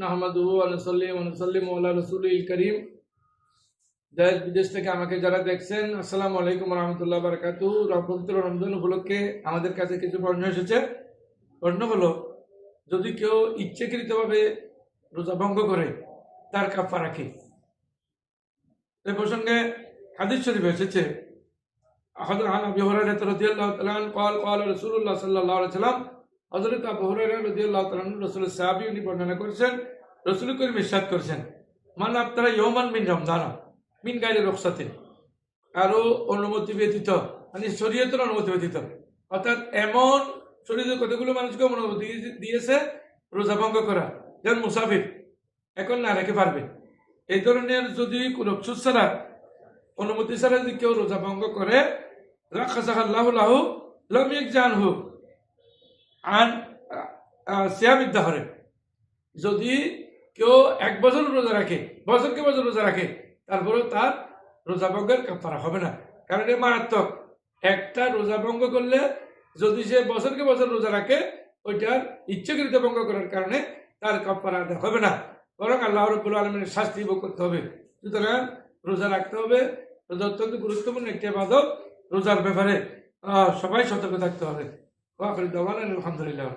নাহমাদুহু ওয়া নুসাল্লি ওয়া নুসাল্লিমু আলা রাসূলিল কারীম। দেশ বিদেশ থেকে আমাকে যারা দেখছেন, আসসালামু আলাইকুম ওয়া রাহমাতুল্লাহি ওয়া বারাকাতুহু। পবিত্র রমজান উপলক্ষে আমাদের কাছে কিছু প্রশ্ন এসেছে। প্রশ্ন হলো, যদি কেউ ইচ্ছাকৃতভাবে রোজা ভঙ্গ করে তার কাফারা কি? এই প্রসঙ্গে হাদিস শরীফ এসেছে, হযরত আবু হুরায়রা রাদিয়াল্লাহু তাআলা আনহু قال قال রাসূলুল্লাহ সাল্লাল্লাহু আলাইহি ওয়াসাল্লাম, হযরত আবু হুরায়রা রাদিয়াল্লাহু তাআলা আনহু রাসূলের সাহাবী, উনি বর্ণনা করেছেন, রাসূল করিম ইরশাদ করেছেন, মান আফতারা ইয়াওমান মিন রমজান মিন গায়রি রুখসাতিন, আরো অনুমতি ব্যতীত, মানে শরীয়তের অনুমতি ব্যতীত, অর্থাৎ এমন শরীয়তের কতগুলো মানুষকে অনুমতি দিয়েছে রোজা ভঙ্গ করা, যেমন মুসাফির এখন না রেখে পারবে, এই ধরনের যদি রুখসত ছাড়া, অনুমতি ছাড়া যদি কেউ রোজা ভঙ্গ করে, রাখাসাল্লাহু লাহু লাম ইয়াকজানহু আন সিয়ামিদ দাহরে, যদি কেউ 1 বছর রোজা রাখে, বছরকে বছর রোজা রাখে, তারপরেও তার রোজা ভঙ্গের কাফারা হবে না। কারণ এটা মারাত্মক। একটা রোজা ভঙ্গ করলে যদি সে বছরকে বছর রোজা রাখে, ওইটার ইচ্ছাকৃত ভঙ্গ করার কারণে তার কাফারা আদায় হবে না, বরং আল্লাহ রাব্বুল আলামিনের শাস্তি ভোগ করতে হবে। সুতরাং রোজা রাখতে হবে। রোজা অত্যন্ত গুরুত্বপূর্ণ একটি ইবাদত। রোজার ব্যাপারে সবাই সতর্ক থাকতে হবে। ওয়া আখিরু দাওয়ানা আলহামদুলিল্লাহ।